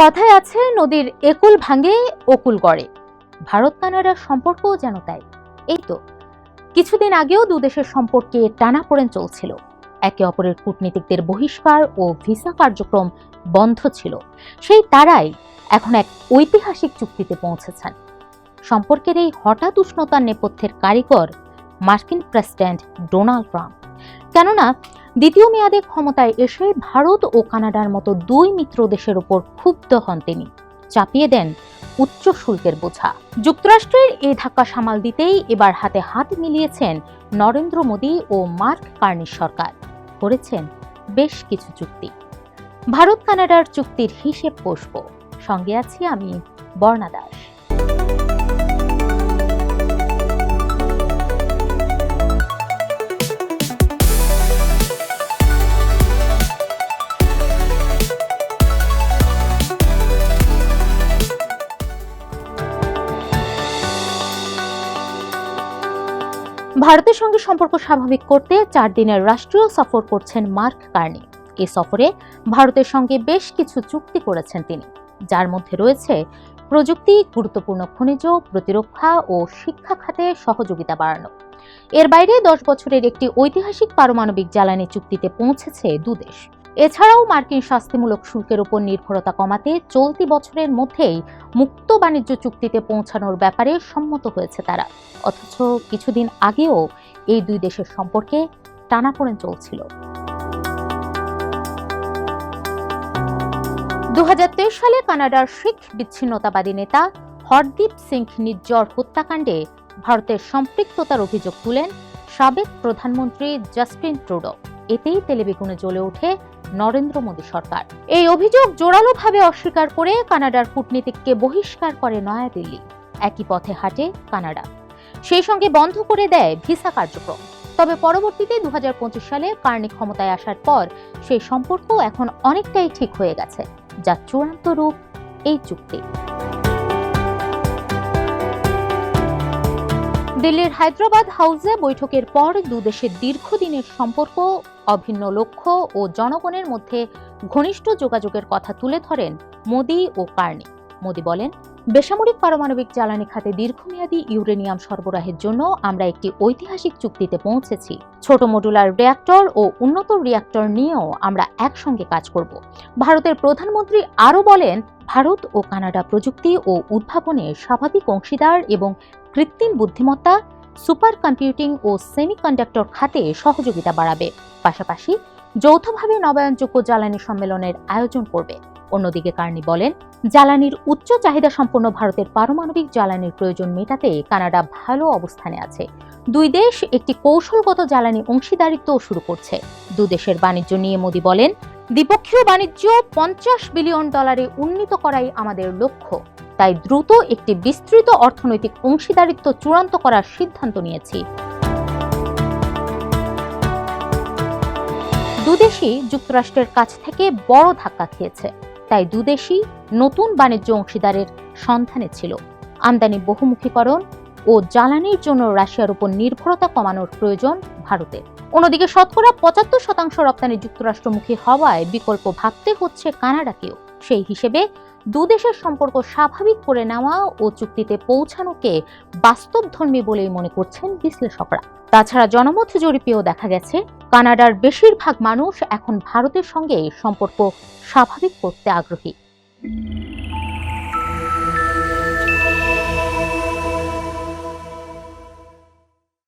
কথায় আছে নদীর একুল ভাঙে অকুল গড়ে। ভারত কানাডার সম্পর্কও যেন তাই। এই তো কিছুদিন আগেও দুদেশের সম্পর্কে টানাপোড়েন চলছিল। একে অপরের কূটনীতিকদের বহিষ্কার ও ভিসা কার্যক্রম বন্ধ ছিল। সেই তারাই এখন এক ঐতিহাসিক চুক্তিতে পৌঁছেছেন। সম্পর্কের এই হঠাৎ উষ্ণতার নেপথ্যের কারিগর মার্কিন প্রেসিডেন্ট ডোনাল্ড ট্রাম্প। কেননা দ্বিতীয় মেয়াদে ক্ষমতায় এসে ভারত ও কানাডার মতো দুই মিত্র দেশের উপর ক্ষুব্ধ হন তিনি, চাপিয়ে দেন উচ্চ শুল্কের বোঝা। যুক্তরাষ্ট্রের এই ধাক্কা সামাল দিতেই এবার হাতে হাত মিলিয়েছেন নরেন্দ্র মোদী ও মার্ক কার্নির সরকার। করেছেন বেশ কিছু চুক্তি। ভারত কানাডার চুক্তির হিসেব কষব। সঙ্গে আছি আমি, বর্ণা দাস। ভারতের সঙ্গে সম্পর্ক স্বাভাবিক করতে 4 দিনের রাষ্ট্রীয় সফর করছেন মার্ক কার্নি। এই সফরে ভারতের সঙ্গে বেশ কিছু চুক্তি করেছেন তিনি, যার মধ্যে রয়েছে প্রযুক্তি, গুরুত্বপূর্ণ খনিজ, প্রতিরক্ষা ও শিক্ষা খাতে সহযোগিতা বাড়ানো। এর বাইরে 10 বছরের একটি ঐতিহাসিক পারমাণবিক জ্বালানি চুক্তিতে পৌঁছেছে দুদেশ। এছাড়াও মার্কিন শাস্তিমূলক শুল্কের উপর নির্ভরতা কমাতে চলতি বছরের মধ্যেই মুক্ত বাণিজ্য চুক্তিতে পৌঁছানোর ব্যাপারে সম্মত হয়েছে তারা। অথচ কিছুদিন আগেও এই দুই দেশের সম্পর্কে টানাপোড়েন চলছিল। 2023 সালে কানাডার শিখ বিচ্ছিন্নতাবাদী নেতা হরদীপ সিং নিজ্জর হত্যাকাণ্ডে ভারতের সম্পৃক্ততার অভিযোগ তুলেন সাবেক প্রধানমন্ত্রী জাস্টিন ট্রুডো। এতেই তেলেবেগুনে জ্বলে ওঠে নরেন্দ্র মোদী সরকার। এই অভিযোগ জোরালোভাবে অস্বীকার করে কানাডার কূটনীতিককে বহিষ্কার করে নয়াদিল্লি। একই পথে হাঁটে কানাডা, সেই সঙ্গে বন্ধ করে দেয় ভিসা কার্যক্রম। তবে পরবর্তীতে 2025 সালে কার্নি ক্ষমতায় আসার পর সেই সম্পর্ক এখন অনেকটাই ঠিক হয়ে গেছে, যার চূড়ান্ত রূপ এই চুক্তি। দিল্লির হায়দ্রাবাদ হাউসে বৈঠকের পর দুদেশের দীর্ঘদিনের সম্পর্ক, অভিন্ন লক্ষ্য ও জনগণের মধ্যে ঘনিষ্ঠ যোগাযোগের কথা তুলে ধরেন মোদী ও কার্নি। মোদী বলেন, বেসামরিক পারমাণবিক জ্বালানি খাতে দীর্ঘমেয়াদী ইউরেনিয়াম সরবরাহের জন্য আমরা একটি ঐতিহাসিক চুক্তিতে পৌঁছেছি। ছোট মডুলার রিঅ্যাক্টর ও উন্নত রিঅ্যাক্টর নিয়েও আমরা একসঙ্গে কাজ করব। ভারতের প্রধানমন্ত্রী আরও বলেন, ভারত ও কানাডা প্রযুক্তি ও উদ্ভাবনে স্বাভাবিক অংশীদার এবং কৃত্রিম বুদ্ধিমত্তা, সুপার কম্পিউটিং ও সেমিকন্ডাক্টর খাতে সহযোগিতা বাড়াবে। পাশাপাশি যৌথভাবে নবায়নযোগ্য জ্বালানি সম্মেলনের আয়োজন করবে। অন্যদিকে কার্নি বলেন, জ্বালানির উচ্চ চাহিদা সম্পন্ন ভারতের পারমাণবিক জ্বালানির প্রয়োজন মেটাতে কানাডা ভালো অবস্থানে আছে। দুই দেশ একটি কৌশলগত জ্বালানি অংশীদারিত্ব শুরু করছে। দুদেশের বাণিজ্য নিয়ে মোদী বলেন, দ্বিপক্ষীয় বাণিজ্য $50 বিলিয়ন উন্নীত করাই আমাদের লক্ষ্য। তাই দ্রুত একটি বিস্তৃত অর্থনৈতিক অংশীদারিত্ব চূড়ান্ত করার সিদ্ধান্ত নিয়েছি। দুদেশই যুক্তরাষ্ট্রের কাছ থেকে বড় ধাক্কা খেয়েছে, তাই দুদেশই নতুন বাণিজ্য অংশীদারের সন্ধানে ছিল। আমদানি বহুমুখীকরণ ও জ্বালানির জন্য রাশিয়ার উপর নির্ভরতা কমানোর প্রয়োজন ভারতের। অন্যদিকে শতকরা 75% রপ্তানি যুক্তরাষ্ট্রমুখী হওয়ায় বিকল্প ভাবতে হচ্ছে কানাডাকেও। সেই হিসেবে দুদেশের সম্পর্ক স্বাভাবিক করে নেওয়া ও চুক্তিতে পৌঁছানোকে বাস্তবধর্মী বলেই মনে করছেন বিশ্লেষকরা। তাছাড়া জনমত জরিপেও দেখা গেছে, কানাডার বেশিরভাগ মানুষ এখন ভারতের সঙ্গে সম্পর্ক স্বাভাবিক করতে আগ্রহী।